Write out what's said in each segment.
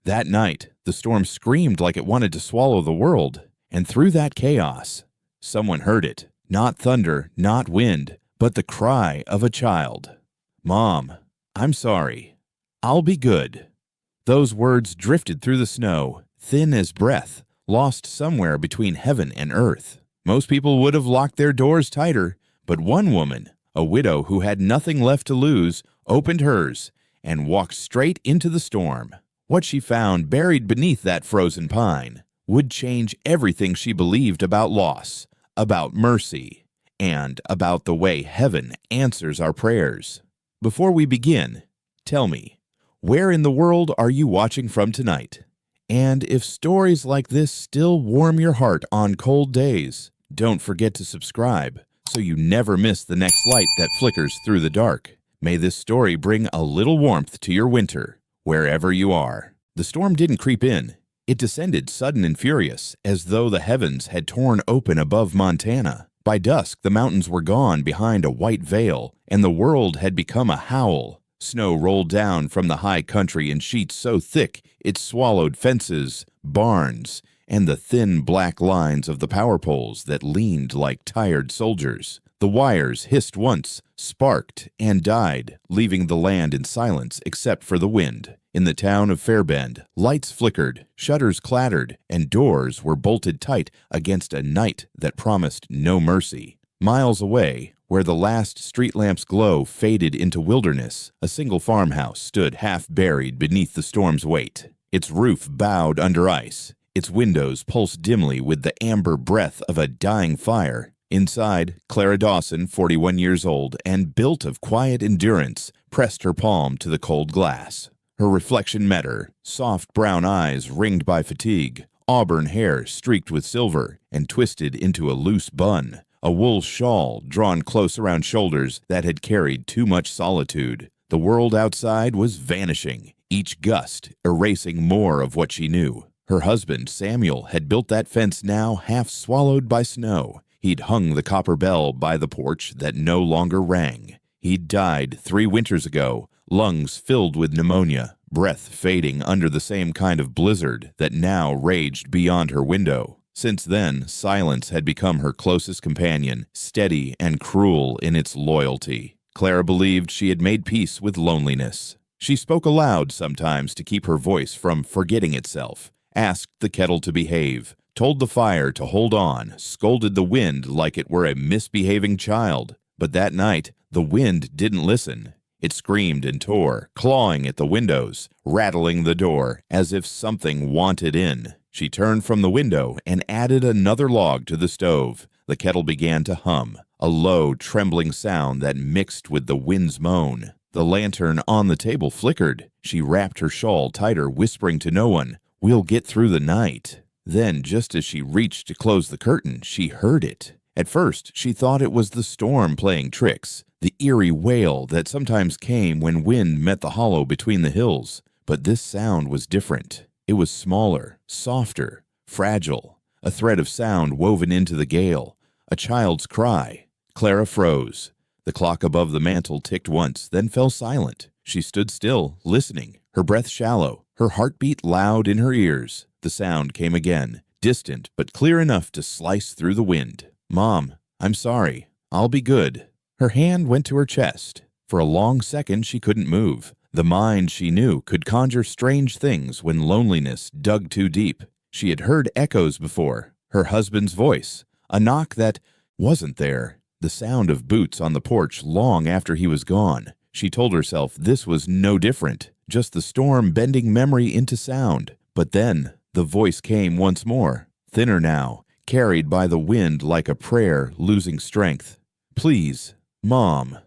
That night, the storm screamed like it wanted to swallow the world, and through that chaos, someone heard it. Not thunder, not wind, but the cry of a child. "Mom, I'm sorry. I'll be good." Those words drifted through the snow, thin as breath, lost somewhere between heaven and earth. Most people would have locked their doors tighter, but one woman, a widow who had nothing left to lose, opened hers and walked straight into the storm. What she found buried beneath that frozen pine would change everything she believed about loss, about mercy, and about the way heaven answers our prayers. Before we begin, tell me, where in the world are you watching from tonight? And if stories like this still warm your heart on cold days, don't forget to subscribe so you never miss the next light that flickers through the dark. May this story bring a little warmth to your winter, wherever you are. The storm didn't creep in. It descended sudden and furious, as though the heavens had torn open above Montana. By dusk, the mountains were gone behind a white veil, and the world had become a howl. Snow rolled down from the high country in sheets so thick it swallowed fences, barns, and the thin black lines of the power poles that leaned like tired soldiers. The wires hissed once, sparked, and died, leaving the land in silence except for the wind. In the town of Fairbend, lights flickered, shutters clattered, and doors were bolted tight against a night that promised no mercy. Miles away, where the last street lamp's glow faded into wilderness, a single farmhouse stood half buried beneath the storm's weight. Its roof bowed under ice. Its windows pulsed dimly with the amber breath of a dying fire. Inside, Clara Dawson, 41 years old and built of quiet endurance, pressed her palm to the cold glass. Her reflection met her, soft brown eyes ringed by fatigue, auburn hair streaked with silver and twisted into a loose bun, a wool shawl drawn close around shoulders that had carried too much solitude. The world outside was vanishing, each gust erasing more of what she knew. Her husband, Samuel, had built that fence now half swallowed by snow. He'd hung the copper bell by the porch that no longer rang. He'd died 3 winters ago, lungs filled with pneumonia, breath fading under the same kind of blizzard that now raged beyond her window. Since then, silence had become her closest companion, steady and cruel in its loyalty. Clara believed she had made peace with loneliness. She spoke aloud sometimes to keep her voice from forgetting itself, asked the kettle to behave, told the fire to hold on, scolded the wind like it were a misbehaving child. But that night, the wind didn't listen. It screamed and tore, clawing at the windows, rattling the door as if something wanted in. She turned from the window and added another log to the stove. The kettle began to hum, a low, trembling sound that mixed with the wind's moan. The lantern on the table flickered. She wrapped her shawl tighter, whispering to no one, "We'll get through the night." Then, just as she reached to close the curtain, she heard it. At first, she thought it was the storm playing tricks, the eerie wail that sometimes came when wind met the hollow between the hills. But this sound was different. It was smaller, softer, fragile, a thread of sound woven into the gale, a child's cry. Clara froze. The clock above the mantel ticked once, then fell silent. She stood still, listening, her breath shallow, her heartbeat loud in her ears. The sound came again, distant but clear enough to slice through the wind. "Mom, I'm sorry. I'll be good." Her hand went to her chest. For a long second she couldn't move. The mind, she knew, could conjure strange things when loneliness dug too deep. She had heard echoes before, her husband's voice, a knock that wasn't there, the sound of boots on the porch long after he was gone. She told herself this was no different, just the storm bending memory into sound. But then the voice came once more, thinner now, carried by the wind like a prayer losing strength. "Please, Mom."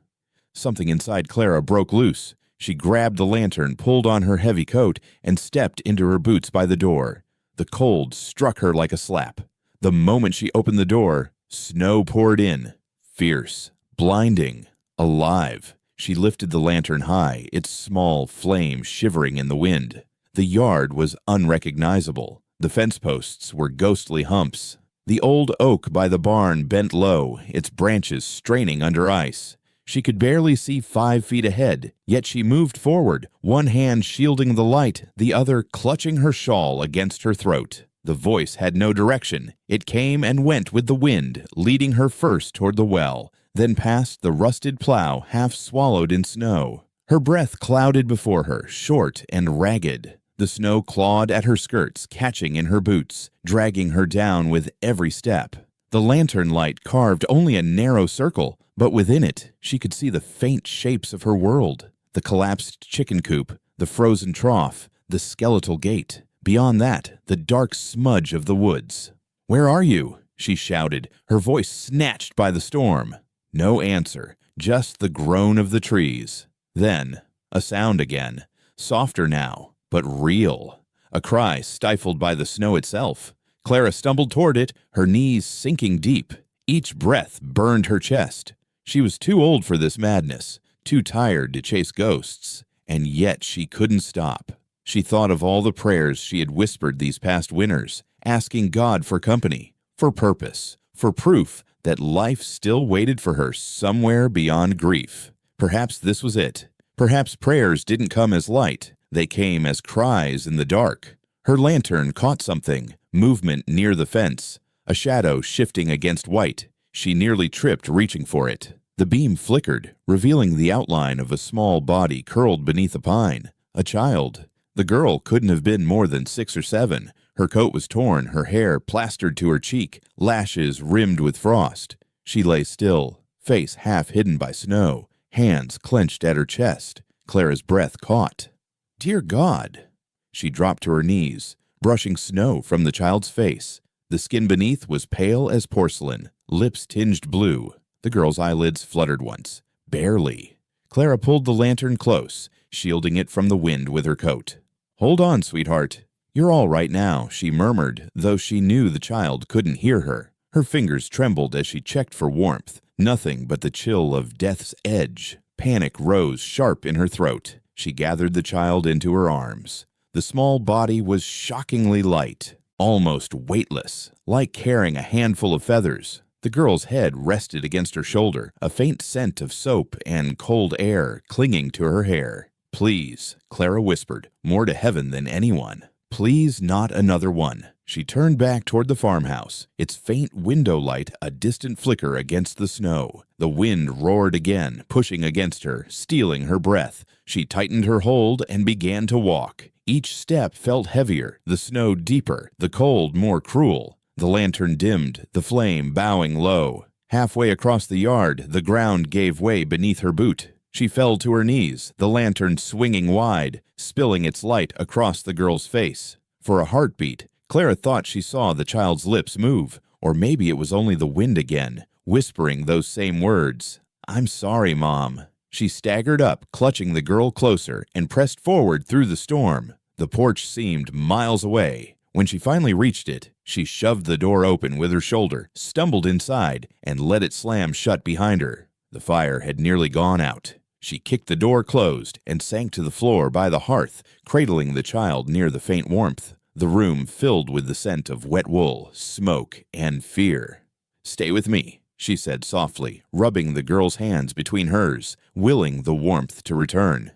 Something inside Clara broke loose. She grabbed the lantern, pulled on her heavy coat, and stepped into her boots by the door. The cold struck her like a slap. The moment she opened the door, snow poured in. Fierce, blinding, alive. She lifted the lantern high, its small flame shivering in the wind. The yard was unrecognizable. The fence posts were ghostly humps. The old oak by the barn bent low, its branches straining under ice. She could barely see 5 feet ahead, yet she moved forward, one hand shielding the light, the other clutching her shawl against her throat. The voice had no direction. It came and went with the wind, leading her first toward the well, then past the rusted plow half swallowed in snow. Her breath clouded before her, short and ragged. The snow clawed at her skirts, catching in her boots, dragging her down with every step. The lantern light carved only a narrow circle, but within it she could see the faint shapes of her world. The collapsed chicken coop, the frozen trough, the skeletal gate. Beyond that, the dark smudge of the woods. "Where are you?" she shouted, her voice snatched by the storm. No answer, just the groan of the trees. Then, a sound again, softer now, but real. A cry stifled by the snow itself. Clara stumbled toward it, her knees sinking deep. Each breath burned her chest. She was too old for this madness, too tired to chase ghosts, and yet she couldn't stop. She thought of all the prayers she had whispered these past winters, asking God for company, for purpose, for proof that life still waited for her somewhere beyond grief. Perhaps this was it. Perhaps prayers didn't come as light. They came as cries in the dark. Her lantern caught something, movement near the fence, a shadow shifting against white. She nearly tripped reaching for it. The beam flickered, revealing the outline of a small body curled beneath a pine. A child. The girl couldn't have been more than 6 or 7. Her coat was torn, her hair plastered to her cheek, lashes rimmed with frost. She lay still, face half hidden by snow, hands clenched at her chest. Clara's breath caught. "Dear God!" She dropped to her knees, brushing snow from the child's face. The skin beneath was pale as porcelain, lips tinged blue. The girl's eyelids fluttered once. Barely. Clara pulled the lantern close, shielding it from the wind with her coat. "Hold on, sweetheart. You're all right now," she murmured, though she knew the child couldn't hear her. Her fingers trembled as she checked for warmth. Nothing but the chill of death's edge. Panic rose sharp in her throat. She gathered the child into her arms. The small body was shockingly light, almost weightless, like carrying a handful of feathers. The girl's head rested against her shoulder, a faint scent of soap and cold air clinging to her hair. "Please," Clara whispered, more to heaven than anyone. "Please, not another one." She turned back toward the farmhouse, its faint window light a distant flicker against the snow. The wind roared again, pushing against her, stealing her breath. She tightened her hold and began to walk. Each step felt heavier, the snow deeper, the cold more cruel. The lantern dimmed, the flame bowing low. Halfway across the yard, the ground gave way beneath her boot. She fell to her knees, the lantern swinging wide, spilling its light across the girl's face. For a heartbeat, Clara thought she saw the child's lips move, or maybe it was only the wind again, whispering those same words. "I'm sorry, Mom." She staggered up, clutching the girl closer, and pressed forward through the storm. The porch seemed miles away. When she finally reached it, she shoved the door open with her shoulder, stumbled inside, and let it slam shut behind her. The fire had nearly gone out. She kicked the door closed and sank to the floor by the hearth, cradling the child near the faint warmth. The room filled with the scent of wet wool, smoke, and fear. "Stay with me," she said softly, rubbing the girl's hands between hers, willing the warmth to return.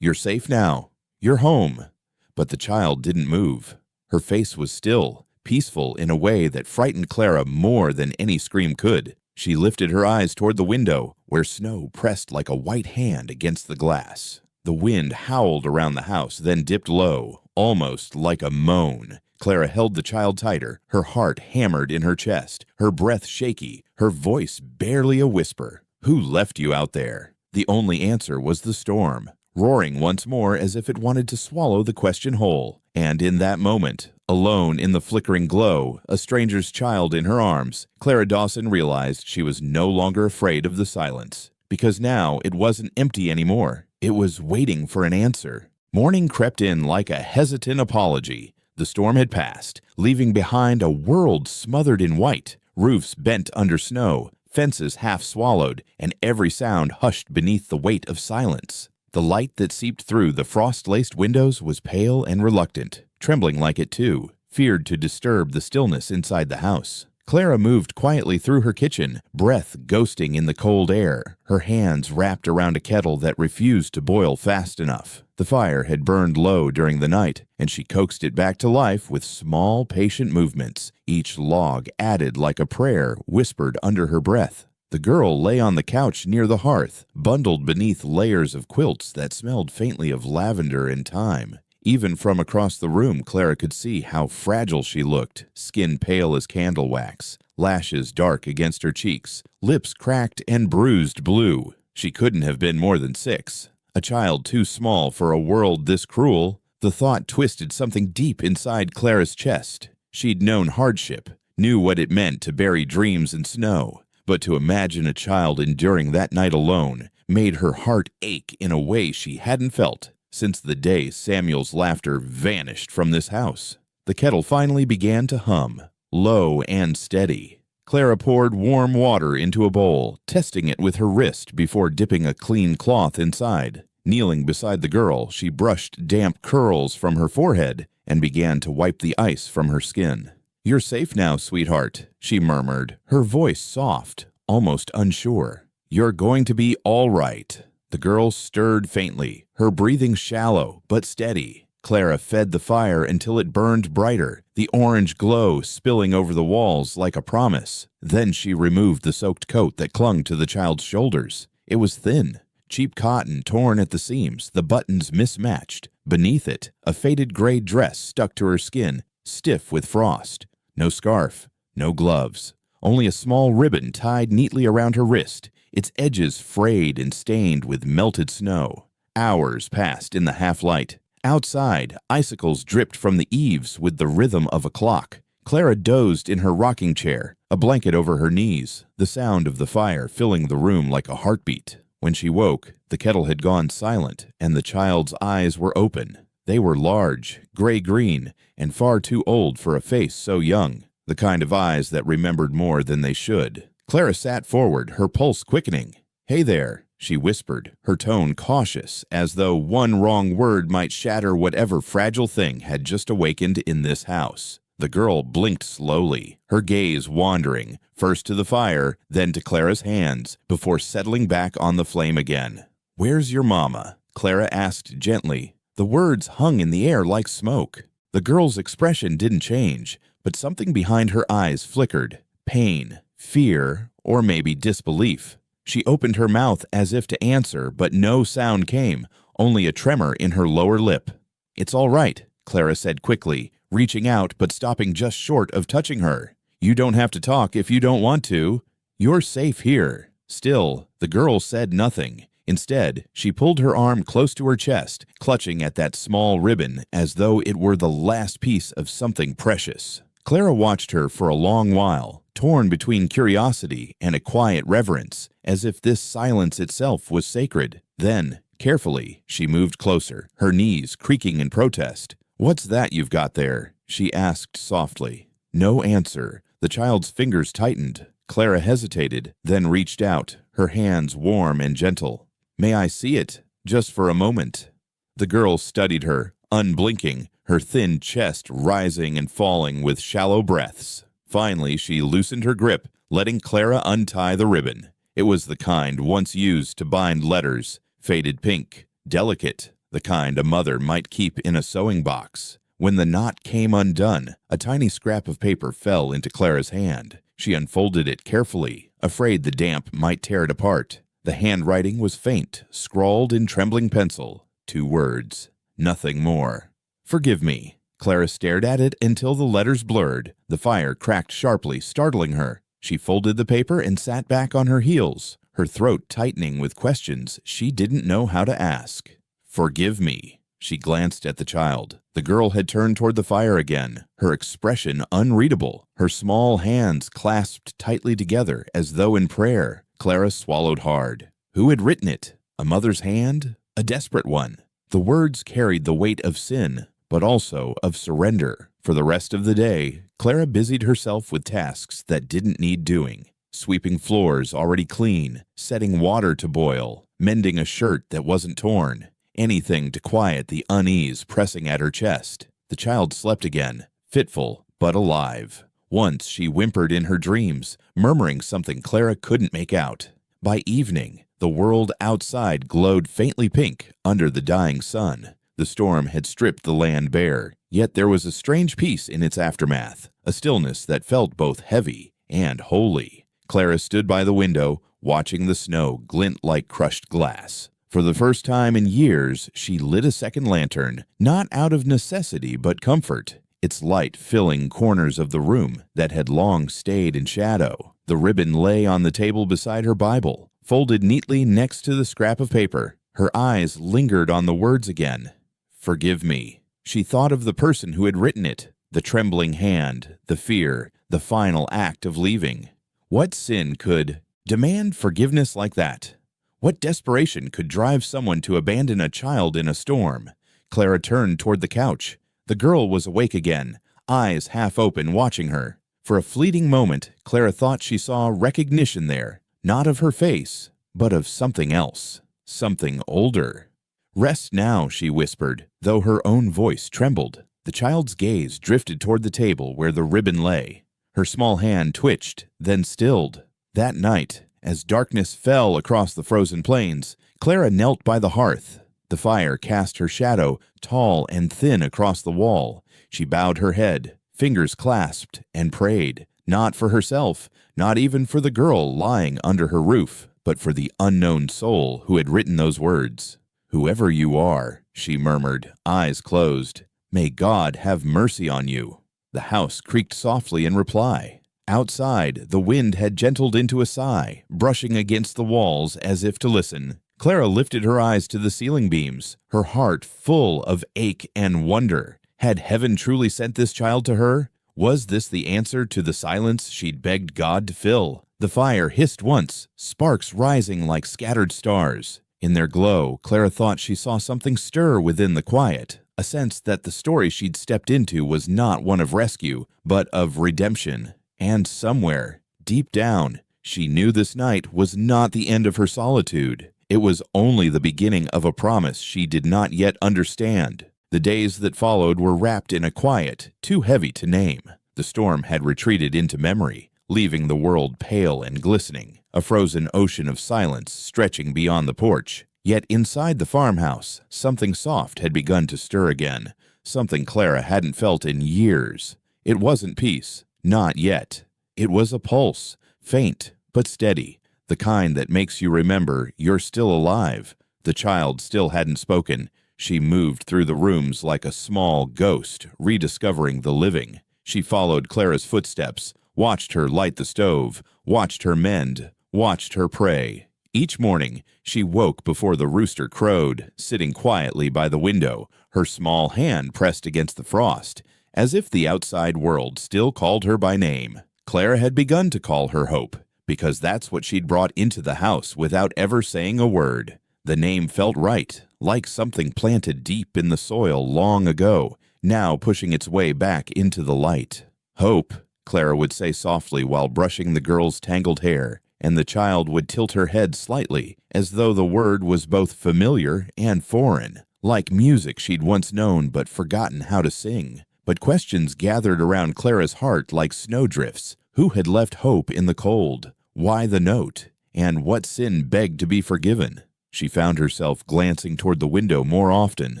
"You're safe now. You're home." But the child didn't move. Her face was still, peaceful in a way that frightened Clara more than any scream could. She lifted her eyes toward the window, where snow pressed like a white hand against the glass. The wind howled around the house, then dipped low, almost like a moan. Clara held the child tighter, her heart hammered in her chest, her breath shaky, her voice barely a whisper. "Who left you out there?" The only answer was the storm, roaring once more as if it wanted to swallow the question whole. And in that moment, alone in the flickering glow, a stranger's child in her arms, Clara Dawson realized she was no longer afraid of the silence. Because now it wasn't empty anymore. It was waiting for an answer. Morning crept in like a hesitant apology. The storm had passed, leaving behind a world smothered in white, roofs bent under snow, fences half swallowed, and every sound hushed beneath the weight of silence. The light that seeped through the frost-laced windows was pale and reluctant, trembling like it too, feared to disturb the stillness inside the house. Clara moved quietly through her kitchen, breath ghosting in the cold air, her hands wrapped around a kettle that refused to boil fast enough. The fire had burned low during the night, and she coaxed it back to life with small, patient movements, each log added like a prayer whispered under her breath. The girl lay on the couch near the hearth, bundled beneath layers of quilts that smelled faintly of lavender and thyme. Even from across the room, Clara could see how fragile she looked, skin pale as candle wax, lashes dark against her cheeks, lips cracked and bruised blue. She couldn't have been more than 6. A child too small for a world this cruel. The thought twisted something deep inside Clara's chest. She'd known hardship, knew what it meant to bury dreams in snow. But to imagine a child enduring that night alone made her heart ache in a way she hadn't felt since the day Samuel's laughter vanished from this house. The kettle finally began to hum, low and steady. Clara poured warm water into a bowl, testing it with her wrist before dipping a clean cloth inside. Kneeling beside the girl, she brushed damp curls from her forehead and began to wipe the ice from her skin. "You're safe now, sweetheart," she murmured, her voice soft, almost unsure. "You're going to be all right." The girl stirred faintly, her breathing shallow but steady. Clara fed the fire until it burned brighter, the orange glow spilling over the walls like a promise. Then she removed the soaked coat that clung to the child's shoulders. It was thin, cheap cotton torn at the seams, the buttons mismatched. Beneath it, a faded gray dress stuck to her skin, stiff with frost. No scarf, no gloves, only a small ribbon tied neatly around her wrist, its edges frayed and stained with melted snow. Hours passed in the half-light. Outside, icicles dripped from the eaves with the rhythm of a clock. Clara dozed in her rocking chair, a blanket over her knees, the sound of the fire filling the room like a heartbeat. When she woke, the kettle had gone silent, and the child's eyes were open. They were large, gray-green, and far too old for a face so young, the kind of eyes that remembered more than they should. Clara sat forward, her pulse quickening. "Hey there," she whispered, her tone cautious, as though one wrong word might shatter whatever fragile thing had just awakened in this house. The girl blinked slowly, her gaze wandering, first to the fire, then to Clara's hands, before settling back on the flame again. "Where's your mama?" Clara asked gently. The words hung in the air like smoke. The girl's expression didn't change, but something behind her eyes flickered. Pain, fear, or maybe disbelief. She opened her mouth as if to answer, but no sound came, only a tremor in her lower lip. "It's all right," Clara said quickly, reaching out but stopping just short of touching her. "You don't have to talk if you don't want to. You're safe here." Still, the girl said nothing. Instead, she pulled her arm close to her chest, clutching at that small ribbon as though it were the last piece of something precious. Clara watched her for a long while, torn between curiosity and a quiet reverence, as if this silence itself was sacred. Then, carefully, she moved closer, her knees creaking in protest. "What's that you've got there?" she asked softly. No answer. The child's fingers tightened. Clara hesitated, then reached out, her hands warm and gentle. "May I see it? Just for a moment." The girl studied her, unblinking, her thin chest rising and falling with shallow breaths. Finally, she loosened her grip, letting Clara untie the ribbon. It was the kind once used to bind letters, faded pink, delicate, the kind a mother might keep in a sewing box. When the knot came undone, a tiny scrap of paper fell into Clara's hand. She unfolded it carefully, afraid the damp might tear it apart. The handwriting was faint, scrawled in trembling pencil. 2 words, nothing more. "Forgive me." Clara stared at it until the letters blurred. The fire cracked sharply, startling her. She folded the paper and sat back on her heels, her throat tightening with questions she didn't know how to ask. "Forgive me." She glanced at the child. The girl had turned toward the fire again, her expression unreadable, her small hands clasped tightly together as though in prayer. Clara swallowed hard. Who had written it? A mother's hand? A desperate one. The words carried the weight of sin, but also of surrender. For the rest of the day, Clara busied herself with tasks that didn't need doing. Sweeping floors already clean, setting water to boil, mending a shirt that wasn't torn. Anything to quiet the unease pressing at her chest. The child slept again, fitful but alive. Once she whimpered in her dreams, murmuring something Clara couldn't make out. By evening, the world outside glowed faintly pink under the dying sun. The storm had stripped the land bare, yet there was a strange peace in its aftermath, a stillness that felt both heavy and holy. Clara stood by the window, watching the snow glint like crushed glass. For the first time in years, she lit a second lantern, not out of necessity but comfort, its light filling corners of the room that had long stayed in shadow. The ribbon lay on the table beside her Bible, folded neatly next to the scrap of paper. Her eyes lingered on the words again. "Forgive me." She thought of the person who had written it, the trembling hand, the fear, the final act of leaving. What sin could demand forgiveness like that? What desperation could drive someone to abandon a child in a storm? Clara turned toward the couch. The girl was awake again, eyes half open, watching her. For a fleeting moment, Clara thought she saw recognition there, not of her face, but of something else, something older. "Rest now," she whispered, though her own voice trembled. The child's gaze drifted toward the table where the ribbon lay. Her small hand twitched, then stilled. That night, as darkness fell across the frozen plains, Clara knelt by the hearth. The fire cast her shadow, tall and thin, across the wall. She bowed her head, fingers clasped, and prayed, not for herself, not even for the girl lying under her roof, but for the unknown soul who had written those words. "Whoever you are," she murmured, eyes closed, "may God have mercy on you." The house creaked softly in reply. Outside, the wind had gentled into a sigh, brushing against the walls as if to listen. Clara lifted her eyes to the ceiling beams, her heart full of ache and wonder. Had heaven truly sent this child to her? Was this the answer to the silence she'd begged God to fill? The fire hissed once, sparks rising like scattered stars. In their glow, Clara thought she saw something stir within the quiet, a sense that the story she'd stepped into was not one of rescue, but of redemption. And somewhere, deep down, she knew this night was not the end of her solitude. It was only the beginning of a promise she did not yet understand. The days that followed were wrapped in a quiet too heavy to name. The storm had retreated into memory, leaving the world pale and glistening, a frozen ocean of silence stretching beyond the porch. Yet inside the farmhouse, something soft had begun to stir again, something Clara hadn't felt in years. It wasn't peace, not yet. It was a pulse, faint but steady, the kind that makes you remember you're still alive. The child still hadn't spoken. She moved through the rooms like a small ghost, rediscovering the living. She followed Clara's footsteps, watched her light the stove, watched her mend, watched her pray. Each morning, she woke before the rooster crowed, sitting quietly by the window, her small hand pressed against the frost, as if the outside world still called her by name. Clara had begun to call her Hope, because that's what she'd brought into the house without ever saying a word. The name felt right, like something planted deep in the soil long ago, now pushing its way back into the light. "Hope," Clara would say softly while brushing the girl's tangled hair, and the child would tilt her head slightly, as though the word was both familiar and foreign, like music she'd once known but forgotten how to sing. But questions gathered around Clara's heart like snowdrifts. Who had left hope in the cold? Why the note? And what sin begged to be forgiven? She found herself glancing toward the window more often,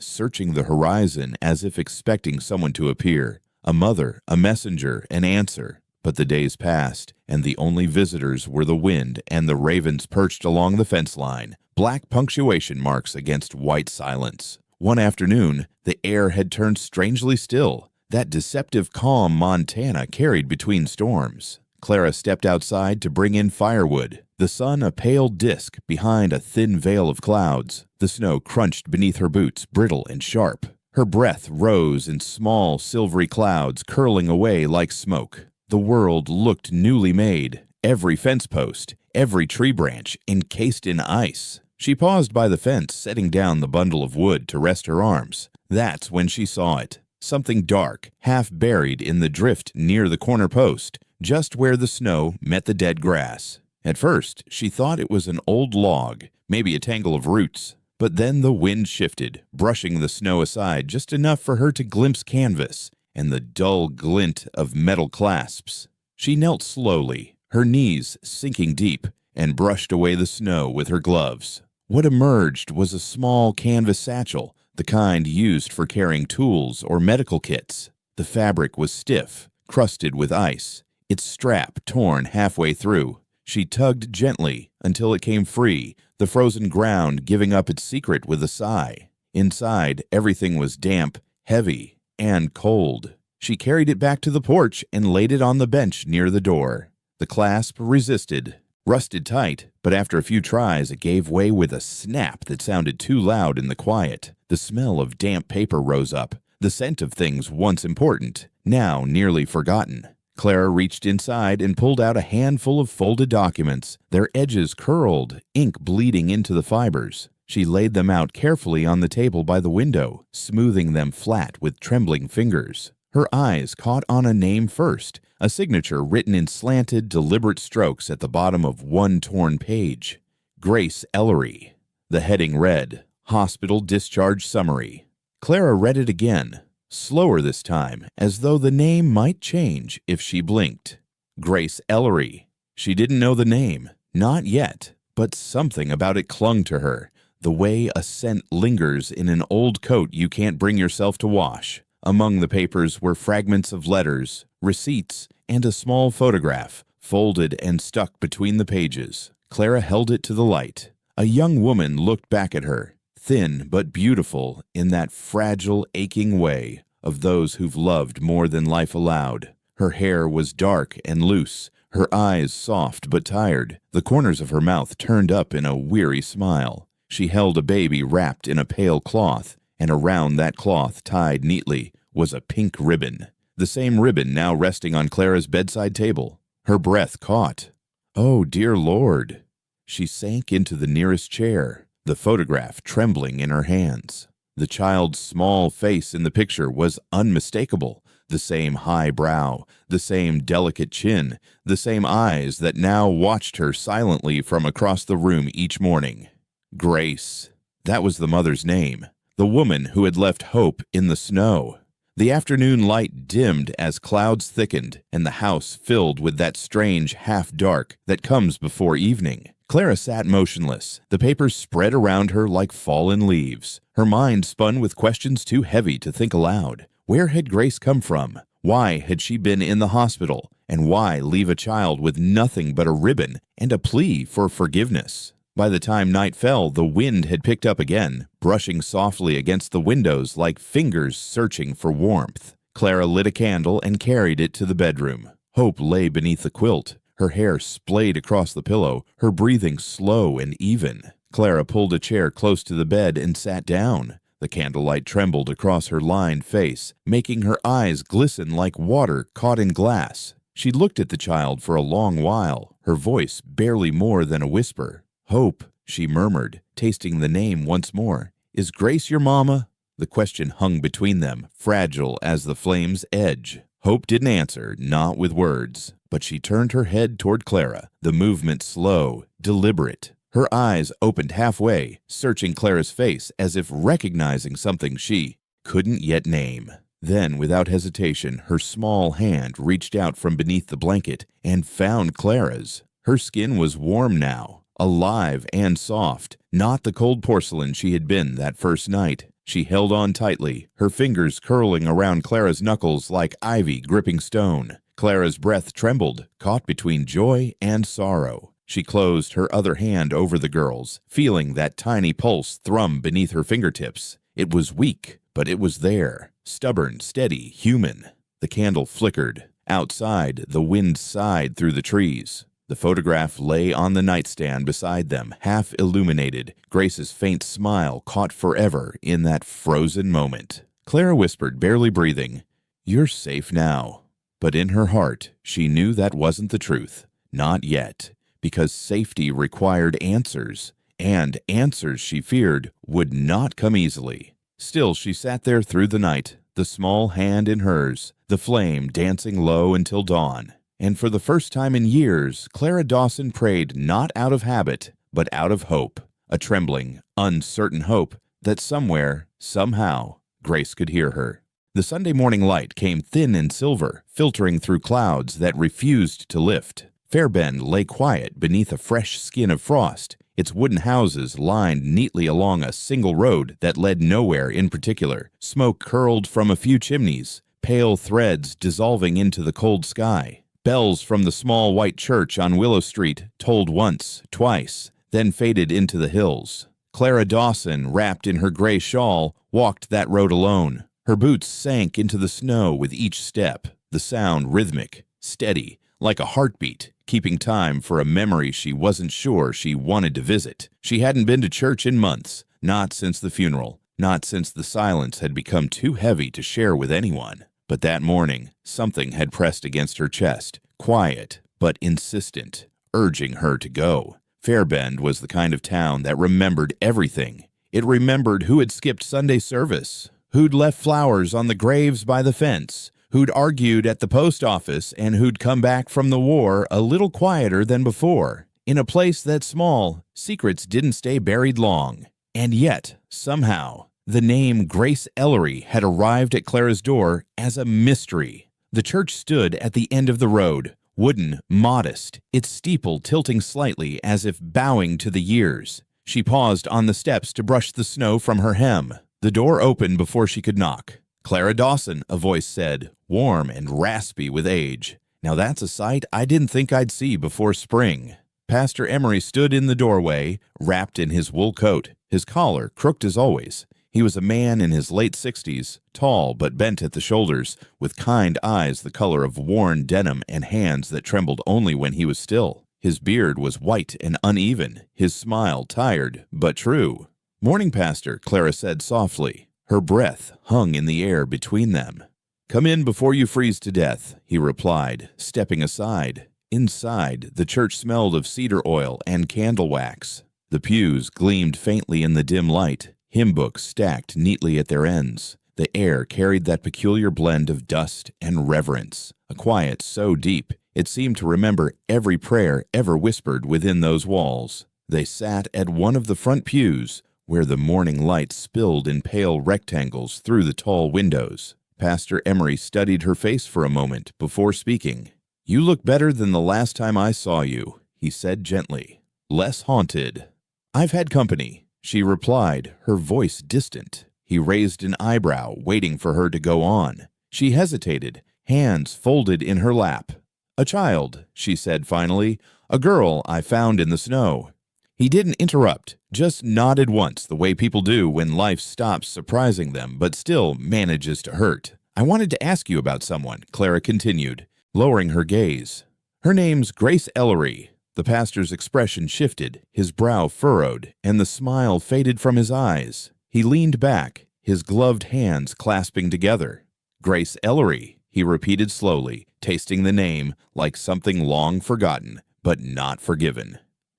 searching the horizon as if expecting someone to appear. A mother, a messenger, an answer. But the days passed, and the only visitors were the wind and the ravens perched along the fence line, black punctuation marks against white silence. One afternoon, the air had turned strangely still, that deceptive calm Montana carried between storms. Clara stepped outside to bring in firewood, the sun a pale disk behind a thin veil of clouds. The snow crunched beneath her boots, brittle and sharp. Her breath rose in small, silvery clouds curling away like smoke. The world looked newly made, every fence post, every tree branch encased in ice. She paused by the fence, setting down the bundle of wood to rest her arms. That's when she saw it. Something dark, half buried in the drift near the corner post, just where the snow met the dead grass. At first, she thought it was an old log, maybe a tangle of roots. But then the wind shifted, brushing the snow aside just enough for her to glimpse canvas, and the dull glint of metal clasps. She knelt slowly, her knees sinking deep, and brushed away the snow with her gloves. What emerged was a small canvas satchel, the kind used for carrying tools or medical kits. The fabric was stiff, crusted with ice, its strap torn halfway through. She tugged gently until it came free, the frozen ground giving up its secret with a sigh. Inside, everything was damp, heavy, and cold. She carried it back to the porch and laid it on the bench near the door. The clasp resisted, rusted tight, but after a few tries it gave way with a snap that sounded too loud in the quiet. The smell of damp paper rose up, the scent of things once important, now nearly forgotten. Clara reached inside and pulled out a handful of folded documents, their edges curled, ink bleeding into the fibers. She laid them out carefully on the table by the window, smoothing them flat with trembling fingers. Her eyes caught on a name first, a signature written in slanted, deliberate strokes at the bottom of one torn page. Grace Ellery. The heading read, Hospital Discharge Summary. Clara read it again, slower this time, as though the name might change if she blinked. Grace Ellery. She didn't know the name, not yet, but something about it clung to her, the way a scent lingers in an old coat you can't bring yourself to wash. Among the papers were fragments of letters, receipts, and a small photograph, folded and stuck between the pages. Clara held it to the light. A young woman looked back at her, thin but beautiful in that fragile, aching way of those who've loved more than life allowed. Her hair was dark and loose, her eyes soft but tired, the corners of her mouth turned up in a weary smile. She held a baby wrapped in a pale cloth, and around that cloth, tied neatly, was a pink ribbon, the same ribbon now resting on Clara's bedside table. Her breath caught. Oh, dear Lord! She sank into the nearest chair, the photograph trembling in her hands. The child's small face in the picture was unmistakable, the same high brow, the same delicate chin, the same eyes that now watched her silently from across the room each morning. Grace. That was the mother's name. The woman who had left hope in the snow. The afternoon light dimmed as clouds thickened, and the house filled with that strange half-dark that comes before evening. Clara sat motionless, the papers spread around her like fallen leaves. Her mind spun with questions too heavy to think aloud. Where had Grace come from? Why had she been in the hospital? And why leave a child with nothing but a ribbon and a plea for forgiveness? By the time night fell, the wind had picked up again, brushing softly against the windows like fingers searching for warmth. Clara lit a candle and carried it to the bedroom. Hope lay beneath the quilt, her hair splayed across the pillow, her breathing slow and even. Clara pulled a chair close to the bed and sat down. The candlelight trembled across her lined face, making her eyes glisten like water caught in glass. She looked at the child for a long while, her voice barely more than a whisper. Hope, she murmured, tasting the name once more. Is Grace your mama? The question hung between them, fragile as the flame's edge. Hope didn't answer, not with words, but she turned her head toward Clara, the movement slow, deliberate. Her eyes opened halfway, searching Clara's face as if recognizing something she couldn't yet name. Then, without hesitation, her small hand reached out from beneath the blanket and found Clara's. Her skin was warm now, alive and soft, not the cold porcelain she had been that first night. She held on tightly, her fingers curling around Clara's knuckles like ivy gripping stone. Clara's breath trembled, caught between joy and sorrow. She closed her other hand over the girl's, feeling that tiny pulse thrum beneath her fingertips. It was weak, but it was there, stubborn, steady, human. The candle flickered. Outside, the wind sighed through the trees. The photograph lay on the nightstand beside them, half illuminated, Grace's faint smile caught forever in that frozen moment. Clara whispered, barely breathing, "You're safe now." But in her heart, she knew that wasn't the truth. Not yet, because safety required answers, and answers, she feared, would not come easily. Still, she sat there through the night, the small hand in hers, the flame dancing low until dawn. And for the first time in years, Clara Dawson prayed not out of habit, but out of hope, a trembling, uncertain hope that somewhere, somehow, Grace could hear her. The Sunday morning light came thin and silver, filtering through clouds that refused to lift. Fairbend lay quiet beneath a fresh skin of frost, its wooden houses lined neatly along a single road that led nowhere in particular. Smoke curled from a few chimneys, pale threads dissolving into the cold sky. Bells from the small white church on Willow Street tolled once, twice, then faded into the hills. Clara Dawson, wrapped in her gray shawl, walked that road alone. Her boots sank into the snow with each step, the sound rhythmic, steady, like a heartbeat, keeping time for a memory she wasn't sure she wanted to visit. She hadn't been to church in months, not since the funeral, not since the silence had become too heavy to share with anyone. But that morning, something had pressed against her chest, quiet but insistent, urging her to go. Fairbend was the kind of town that remembered everything. It remembered who had skipped Sunday service, who'd left flowers on the graves by the fence, who'd argued at the post office, and who'd come back from the war a little quieter than before. In a place that small, secrets didn't stay buried long. And yet, somehow, the name Grace Ellery had arrived at Clara's door as a mystery. The church stood at the end of the road, wooden, modest, its steeple tilting slightly as if bowing to the years. She paused on the steps to brush the snow from her hem. The door opened before she could knock. "Clara Dawson," a voice said, warm and raspy with age. "Now that's a sight I didn't think I'd see before spring." Pastor Emery stood in the doorway, wrapped in his wool coat, his collar crooked as always. He was a man in his late 60s, tall but bent at the shoulders, with kind eyes the color of worn denim and hands that trembled only when he was still. His beard was white and uneven, his smile tired but true. "Morning, Pastor," Clara said softly. Her breath hung in the air between them. "Come in before you freeze to death," he replied, stepping aside. Inside, the church smelled of cedar oil and candle wax. The pews gleamed faintly in the dim light, hymn books stacked neatly at their ends. The air carried that peculiar blend of dust and reverence, a quiet so deep it seemed to remember every prayer ever whispered within those walls. They sat at one of the front pews, where the morning light spilled in pale rectangles through the tall windows. Pastor Emery studied her face for a moment before speaking. "You look better than the last time I saw you," he said gently. "Less haunted." "I've had company," she replied, her voice distant. He raised an eyebrow, waiting for her to go on. She hesitated, hands folded in her lap. "A child," she said finally. "A girl I found in the snow." He didn't interrupt, just nodded once the way people do when life stops surprising them but still manages to hurt. "I wanted to ask you about someone," Clara continued, lowering her gaze. "Her name's Grace Ellery." The pastor's expression shifted, his brow furrowed, and the smile faded from his eyes. He leaned back, his gloved hands clasping together. "Grace Ellery," he repeated slowly, tasting the name like something long forgotten, but not forgiven.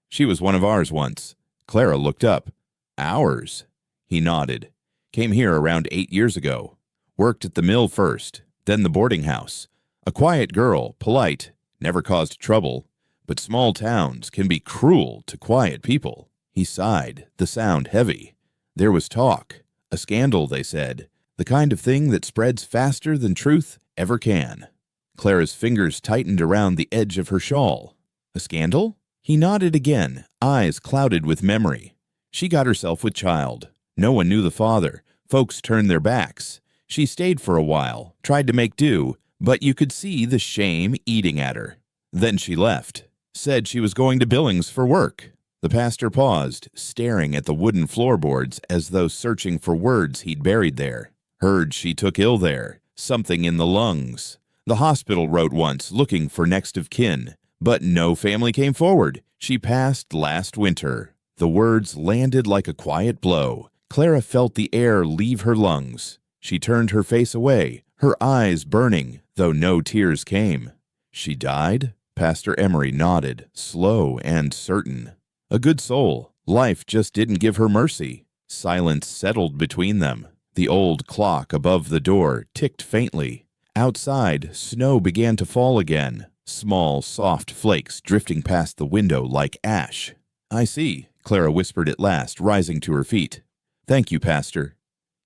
"She was one of ours once." Clara looked up. "Ours?" He nodded. "Came here around 8 years ago. Worked at the mill first, then the boarding house. A quiet girl, polite, never caused trouble. But small towns can be cruel to quiet people." He sighed, the sound heavy. "There was talk. A scandal, they said. The kind of thing that spreads faster than truth ever can." Clara's fingers tightened around the edge of her shawl. "A scandal?" He nodded again, eyes clouded with memory. "She got herself with child. No one knew the father. Folks turned their backs. She stayed for a while, tried to make do, but you could see the shame eating at her. Then she left. Said she was going to Billings for work." The pastor paused, staring at the wooden floorboards as though searching for words he'd buried there. "Heard she took ill there. Something in the lungs. The hospital wrote once, looking for next of kin. But no family came forward. She passed last winter." The words landed like a quiet blow. Clara felt the air leave her lungs. She turned her face away, her eyes burning, though no tears came. "She died?" Pastor Emery nodded, slow and certain. "A good soul. Life just didn't give her mercy." Silence settled between them. The old clock above the door ticked faintly. Outside, snow began to fall again, small, soft flakes drifting past the window like ash. "I see," Clara whispered at last, rising to her feet. "Thank you, Pastor."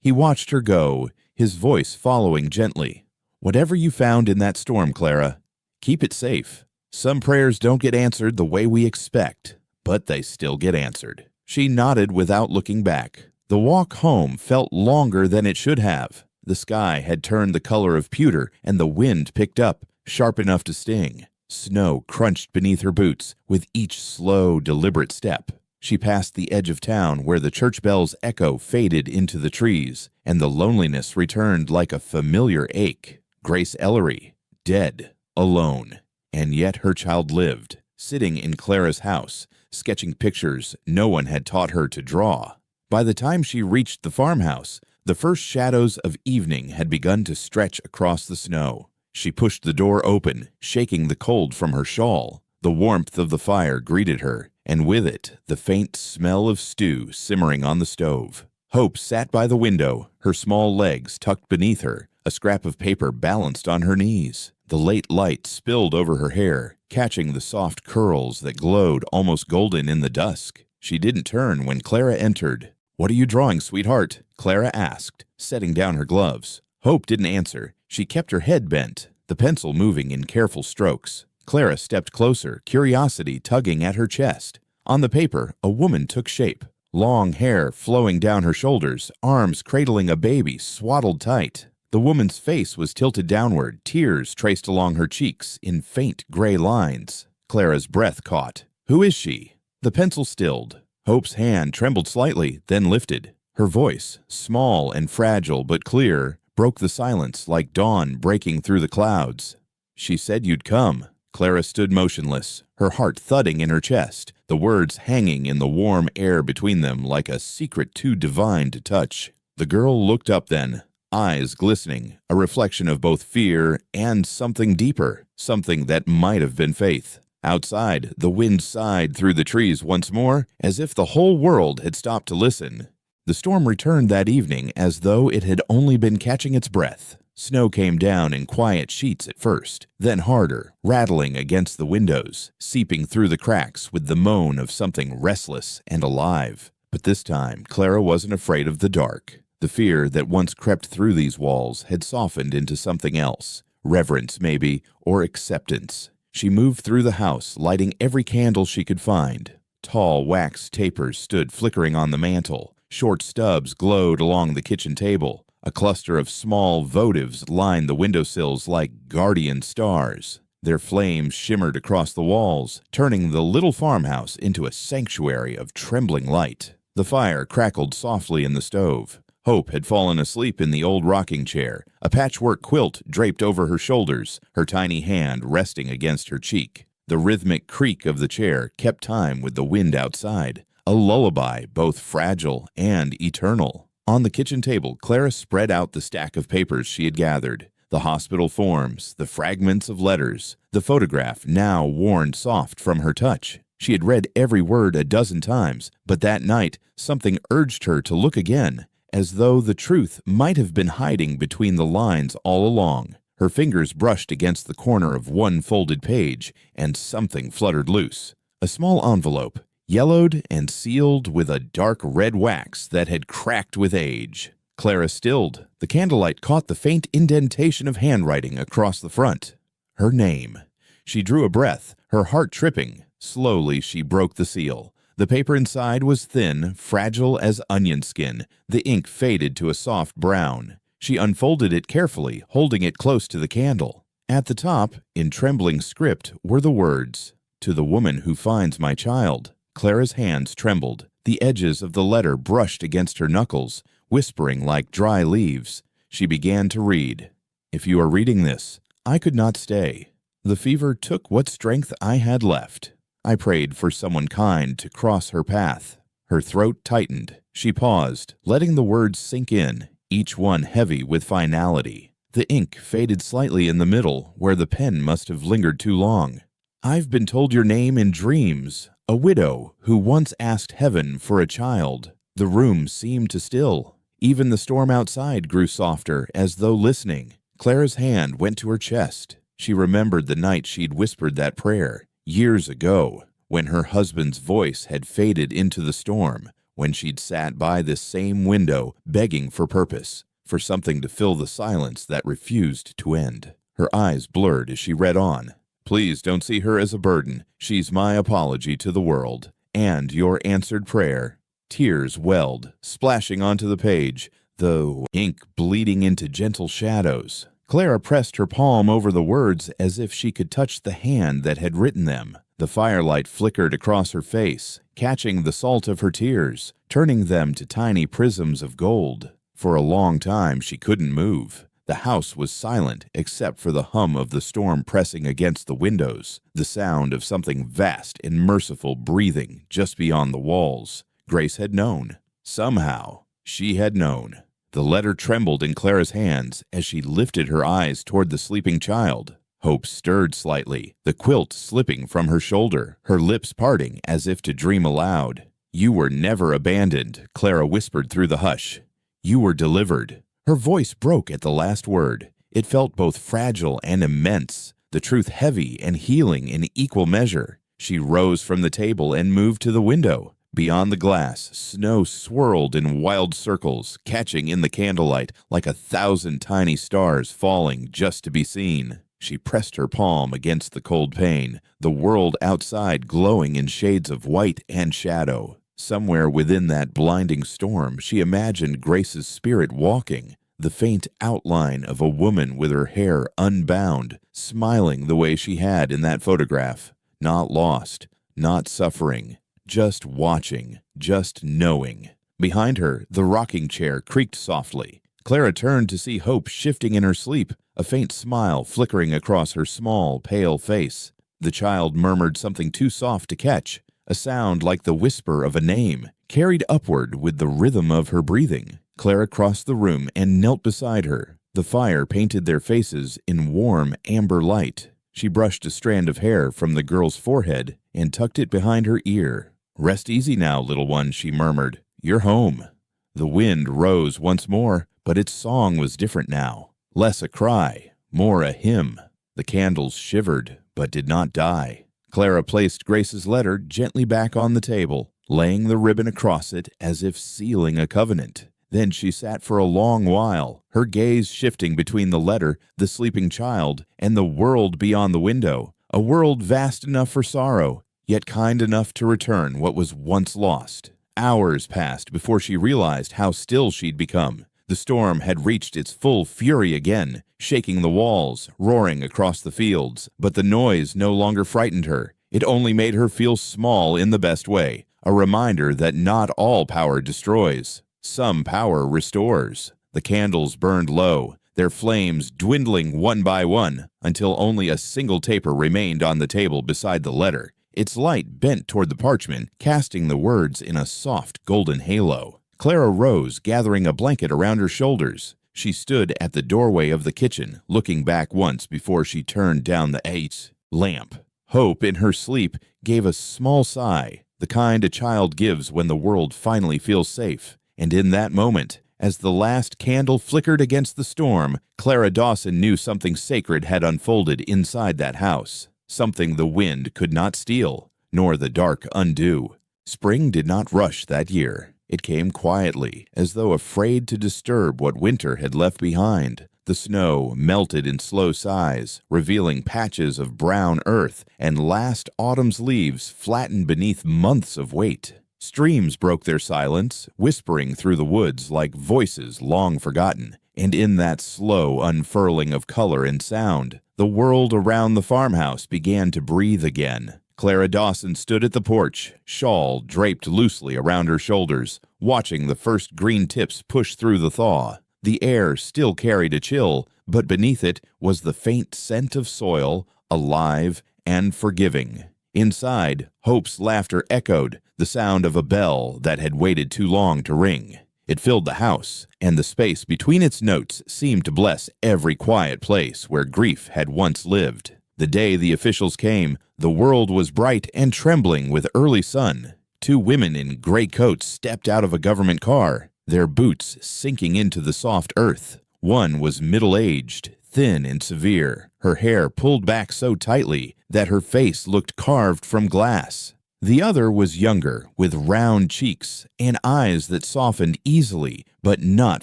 He watched her go, his voice following gently. "Whatever you found in that storm, Clara, keep it safe. Some prayers don't get answered the way we expect, but they still get answered." She nodded without looking back. The walk home felt longer than it should have. The sky had turned the color of pewter, and the wind picked up, sharp enough to sting. Snow crunched beneath her boots with each slow, deliberate step. She passed the edge of town where the church bell's echo faded into the trees, and the loneliness returned like a familiar ache. Grace Ellery, dead, alone. And yet her child lived, sitting in Clara's house, sketching pictures no one had taught her to draw. By the time she reached the farmhouse, the first shadows of evening had begun to stretch across the snow. She pushed the door open, shaking the cold from her shawl. The warmth of the fire greeted her, and with it, the faint smell of stew simmering on the stove. Hope sat by the window, her small legs tucked beneath her, a scrap of paper balanced on her knees. The late light spilled over her hair, catching the soft curls that glowed almost golden in the dusk. She didn't turn when Clara entered. "What are you drawing, sweetheart?" Clara asked, setting down her gloves. Hope didn't answer. She kept her head bent, the pencil moving in careful strokes. Clara stepped closer, curiosity tugging at her chest. On the paper, a woman took shape. Long hair flowing down her shoulders, arms cradling a baby swaddled tight. The woman's face was tilted downward, tears traced along her cheeks in faint gray lines. Clara's breath caught. "Who is she?" The pencil stilled. Hope's hand trembled slightly, then lifted. Her voice, small and fragile but clear, broke the silence like dawn breaking through the clouds. "She said you'd come." Clara stood motionless, her heart thudding in her chest, the words hanging in the warm air between them like a secret too divine to touch. The girl looked up then, eyes glistening, a reflection of both fear and something deeper, something that might have been faith. Outside, the wind sighed through the trees once more, as if the whole world had stopped to listen. The storm returned that evening as though it had only been catching its breath. Snow came down in quiet sheets at first, then harder, rattling against the windows, seeping through the cracks with the moan of something restless and alive. But this time, Clara wasn't afraid of the dark. The fear that once crept through these walls had softened into something else, reverence maybe, or acceptance. She moved through the house, lighting every candle she could find. Tall wax tapers stood flickering on the mantel. Short stubs glowed along the kitchen table. A cluster of small votives lined the windowsills like guardian stars. Their flames shimmered across the walls, turning the little farmhouse into a sanctuary of trembling light. The fire crackled softly in the stove. Hope had fallen asleep in the old rocking chair, a patchwork quilt draped over her shoulders, her tiny hand resting against her cheek. The rhythmic creak of the chair kept time with the wind outside, a lullaby both fragile and eternal. On the kitchen table, Clara spread out the stack of papers she had gathered, the hospital forms, the fragments of letters, the photograph now worn soft from her touch. She had read every word a dozen times, but that night something urged her to look again, as though the truth might have been hiding between the lines all along. Her fingers brushed against the corner of one folded page, and something fluttered loose. A small envelope, yellowed and sealed with a dark red wax that had cracked with age. Clara stilled. The candlelight caught the faint indentation of handwriting across the front. Her name. She drew a breath, her heart tripping. Slowly she broke the seal. The paper inside was thin, fragile as onion skin. The ink faded to a soft brown. She unfolded it carefully, holding it close to the candle. At the top, in trembling script, were the words, "To the woman who finds my child." Clara's hands trembled. The edges of the letter brushed against her knuckles, whispering like dry leaves. She began to read. "If you are reading this, I could not stay. The fever took what strength I had left. I prayed for someone kind to cross her path." Her throat tightened. She paused, letting the words sink in, each one heavy with finality. The ink faded slightly in the middle, where the pen must have lingered too long. "I've been told your name in dreams. A widow who once asked heaven for a child." The room seemed to still. Even the storm outside grew softer, as though listening. Clara's hand went to her chest. She remembered the night she'd whispered that prayer, years ago, when her husband's voice had faded into the storm, when she'd sat by this same window, begging for purpose, for something to fill the silence that refused to end. Her eyes blurred as she read on. Please don't see her as a burden. She's my apology to the world, and your answered prayer. Tears welled, splashing onto the page, the ink bleeding into gentle shadows. Clara pressed her palm over the words as if she could touch the hand that had written them. The firelight flickered across her face, catching the salt of her tears, turning them to tiny prisms of gold. For a long time she couldn't move. The house was silent except for the hum of the storm pressing against the windows, the sound of something vast and merciful breathing just beyond the walls. Grace had known. Somehow, she had known. The letter trembled in Clara's hands as she lifted her eyes toward the sleeping child. Hope stirred slightly, the quilt slipping from her shoulder, her lips parting as if to dream aloud. You were never abandoned, Clara whispered through the hush. You were delivered. Her voice broke at the last word. It felt both fragile and immense, the truth heavy and healing in equal measure. She rose from the table and moved to the window. Beyond the glass, snow swirled in wild circles, catching in the candlelight like 1,000 tiny stars falling just to be seen. She pressed her palm against the cold pane, the world outside glowing in shades of white and shadow. Somewhere within that blinding storm, she imagined Grace's spirit walking, the faint outline of a woman with her hair unbound, smiling the way she had in that photograph. Not lost, not suffering, just watching, just knowing. Behind her, the rocking chair creaked softly. Clara turned to see Hope shifting in her sleep, a faint smile flickering across her small, pale face. The child murmured something too soft to catch, a sound like the whisper of a name, carried upward with the rhythm of her breathing. Clara crossed the room and knelt beside her. The fire painted their faces in warm, amber light. She brushed a strand of hair from the girl's forehead and tucked it behind her ear. Rest easy now, little one, she murmured. You're home. The wind rose once more, but its song was different now. Less a cry, more a hymn. The candles shivered, but did not die. Clara placed Grace's letter gently back on the table, laying the ribbon across it as if sealing a covenant. Then she sat for a long while, her gaze shifting between the letter, the sleeping child, and the world beyond the window, a world vast enough for sorrow, yet kind enough to return what was once lost. Hours passed before she realized how still she'd become. The storm had reached its full fury again, shaking the walls, roaring across the fields, but the noise no longer frightened her. It only made her feel small in the best way, a reminder that not all power destroys. Some power restores. The candles burned low, their flames dwindling one by one until only a single taper remained on the table beside the letter. Its light bent toward the parchment, casting the words in a soft golden halo. Clara rose, gathering a blanket around her shoulders. She stood at the doorway of the kitchen, looking back once before she turned down the lamp. Hope, in her sleep, gave a small sigh, the kind a child gives when the world finally feels safe. And in that moment, as the last candle flickered against the storm, Clara Dawson knew something sacred had unfolded inside that house. Something the wind could not steal, nor the dark undo. Spring did not rush that year. It came quietly, as though afraid to disturb what winter had left behind. The snow melted in slow sighs, revealing patches of brown earth, and last autumn's leaves flattened beneath months of weight. Streams broke their silence, whispering through the woods like voices long forgotten, and in that slow unfurling of color and sound, the world around the farmhouse began to breathe again. Clara Dawson stood at the porch, shawl draped loosely around her shoulders, watching the first green tips push through the thaw. The air still carried a chill, but beneath it was the faint scent of soil, alive and forgiving. Inside, Hope's laughter echoed, the sound of a bell that had waited too long to ring. It filled the house, and the space between its notes seemed to bless every quiet place where grief had once lived. The day the officials came, the world was bright and trembling with early sun. 2 women in gray coats stepped out of a government car, their boots sinking into the soft earth. One was middle-aged, thin and severe, her hair pulled back so tightly that her face looked carved from glass. The other was younger, with round cheeks and eyes that softened easily but not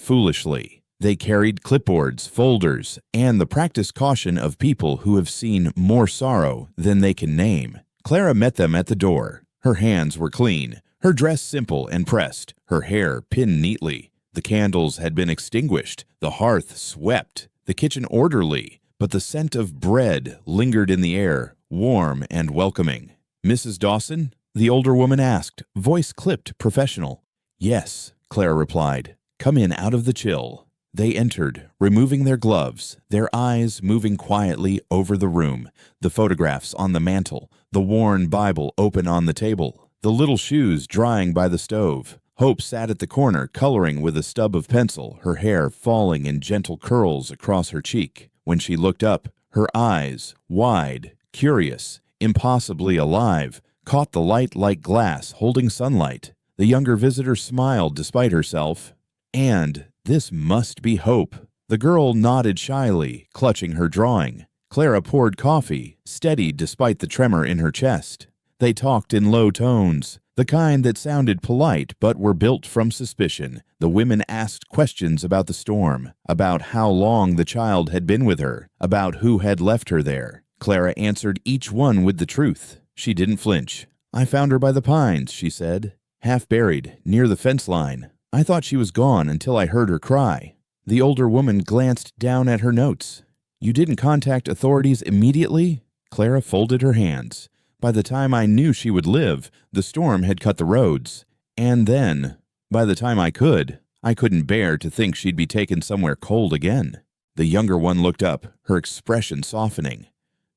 foolishly. They carried clipboards, folders, and the practiced caution of people who have seen more sorrow than they can name. Clara met them at the door. Her hands were clean, her dress simple and pressed, her hair pinned neatly. The candles had been extinguished, the hearth swept, the kitchen orderly, but the scent of bread lingered in the air, warm and welcoming. "Mrs. Dawson?" the older woman asked, voice clipped professional. "Yes," Clara replied. "Come in out of the chill." They entered, removing their gloves, their eyes moving quietly over the room, the photographs on the mantel, the worn Bible open on the table, the little shoes drying by the stove. Hope sat at the corner, coloring with a stub of pencil, her hair falling in gentle curls across her cheek. When she looked up, her eyes, wide, curious, impossibly alive, caught the light like glass holding sunlight. The younger visitor smiled despite herself. And this must be Hope. The girl nodded shyly, clutching her drawing. Clara poured coffee, steady despite the tremor in her chest. They talked in low tones, the kind that sounded polite but were built from suspicion. The women asked questions about the storm, about how long the child had been with her, about who had left her there. Clara answered each one with the truth. She didn't flinch. "I found her by the pines," she said, "half buried, near the fence line. I thought she was gone until I heard her cry." The older woman glanced down at her notes. "You didn't contact authorities immediately?" Clara folded her hands. "By the time I knew she would live, the storm had cut the roads. And then, by the time I couldn't bear to think she'd be taken somewhere cold again." The younger one looked up, her expression softening.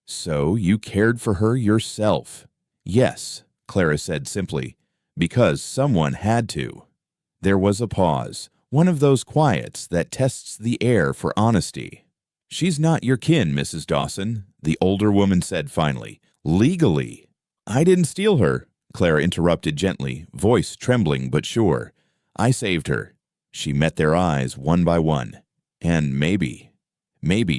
"So you cared for her yourself?" "Yes," Clara said simply, "because someone had to." There was a pause, one of those quiets that tests the air for honesty. "She's not your kin, Mrs. Dawson," the older woman said finally. "Legally." "I didn't steal her," Clara interrupted gently, voice trembling but sure. "I saved her." She met their eyes one by one. "And maybe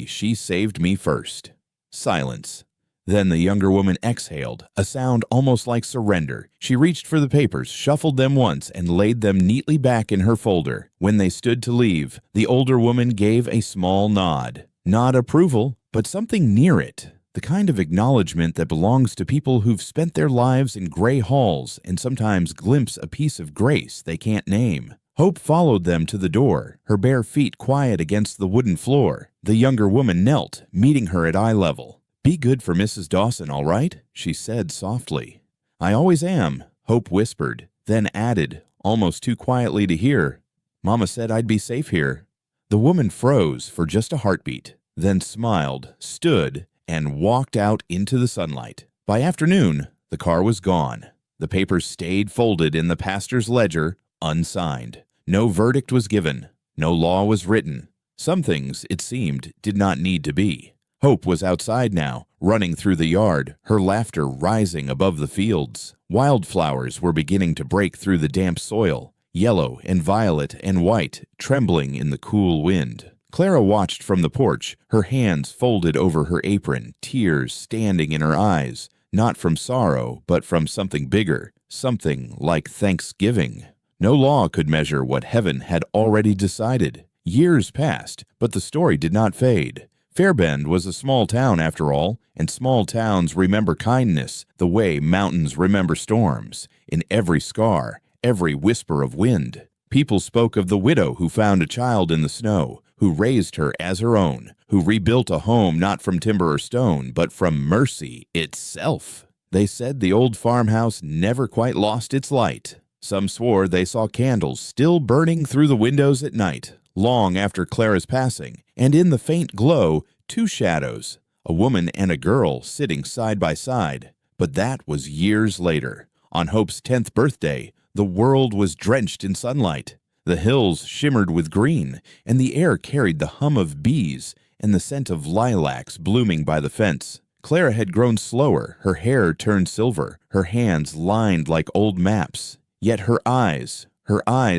she saved me first." Silence. Then the younger woman exhaled, a sound almost like surrender. She reached for the papers, shuffled them once, and laid them neatly back in her folder. When they stood to leave, the older woman gave a small nod. Not approval, but something near it. The kind of acknowledgement that belongs to people who've spent their lives in gray halls and sometimes glimpse a piece of grace they can't name. Hope followed them to the door, her bare feet quiet against the wooden floor. The younger woman knelt, meeting her at eye level. "Be good for Mrs. Dawson, all right?" she said softly. "I always am," Hope whispered, then added, almost too quietly to hear, "Mama said I'd be safe here." The woman froze for just a heartbeat, then smiled, stood, and walked out into the sunlight. By afternoon, the car was gone. The papers stayed folded in the pastor's ledger, unsigned. No verdict was given. No law was written. Some things, it seemed, did not need to be. Hope was outside now, running through the yard, her laughter rising above the fields. Wildflowers were beginning to break through the damp soil, yellow and violet and white, trembling in the cool wind. Clara watched from the porch, her hands folded over her apron, tears standing in her eyes, not from sorrow, but from something bigger, something like thanksgiving. No law could measure what heaven had already decided. Years passed, but the story did not fade. Fairbend was a small town after all, and small towns remember kindness the way mountains remember storms. In every scar, every whisper of wind, people spoke of the widow who found a child in the snow, who raised her as her own, who rebuilt a home not from timber or stone, but from mercy itself. They said the old farmhouse never quite lost its light. Some swore they saw candles still burning through the windows at night, long after Clara's passing, and in the faint glow, two shadows, a woman and a girl sitting side by side. But that was years later. On Hope's 10th birthday, the world was drenched in sunlight. The hills shimmered with green, and the air carried the hum of bees and the scent of lilacs blooming by the fence. Clara had grown slower, her hair turned silver, her hands lined like old maps. Yet her eyes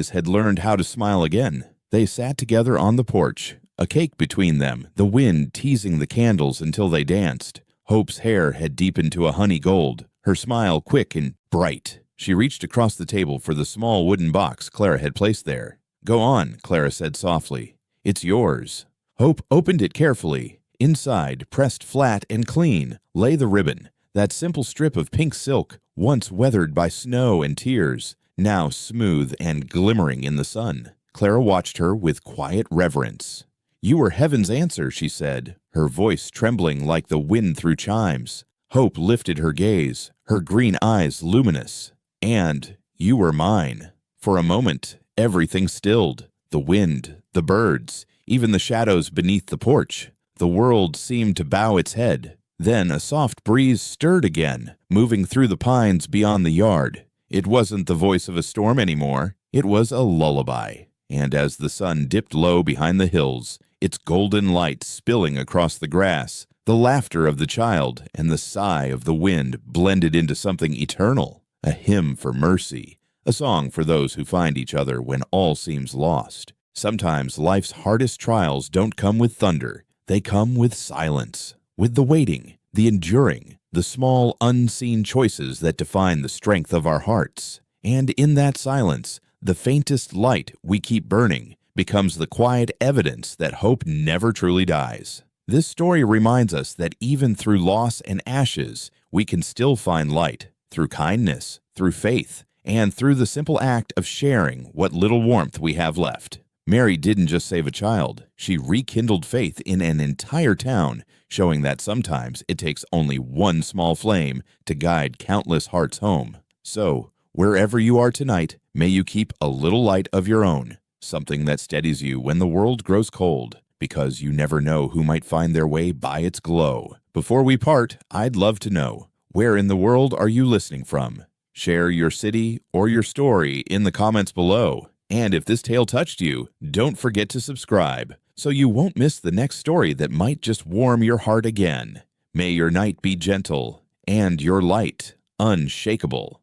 had learned how to smile again. They sat together on the porch, a cake between them, the wind teasing the candles until they danced. Hope's hair had deepened to a honey gold, her smile quick and bright. She reached across the table for the small wooden box Clara had placed there. "Go on," Clara said softly. It's yours." Hope opened it carefully. Inside, pressed flat and clean, lay the ribbon, that simple strip of pink silk, once weathered by snow and tears, now smooth and glimmering in the sun. Clara watched her with quiet reverence. "You were heaven's answer," she said, her voice trembling like the wind through chimes. Hope lifted her gaze, her green eyes luminous. "And you were mine." For a moment, everything stilled. The wind, the birds, even the shadows beneath the porch. The world seemed to bow its head. Then a soft breeze stirred again, moving through the pines beyond the yard. It wasn't the voice of a storm anymore. It was a lullaby. And as the sun dipped low behind the hills, its golden light spilling across the grass, the laughter of the child and the sigh of the wind blended into something eternal, a hymn for mercy, a song for those who find each other when all seems lost. Sometimes life's hardest trials don't come with thunder. They come with silence, with the waiting, the enduring, the small unseen choices that define the strength of our hearts. And in that silence, the faintest light we keep burning becomes the quiet evidence that hope never truly dies. This story reminds us that even through loss and ashes, we can still find light, through kindness, through faith, and through the simple act of sharing what little warmth we have left. Mary didn't just save a child, she rekindled faith in an entire town, showing that sometimes it takes only one small flame to guide countless hearts home. So, wherever you are tonight, may you keep a little light of your own, something that steadies you when the world grows cold, because you never know who might find their way by its glow. Before we part, I'd love to know, where in the world are you listening from? Share your city or your story in the comments below. And if this tale touched you, don't forget to subscribe, so you won't miss the next story that might just warm your heart again. May your night be gentle, and your light unshakable.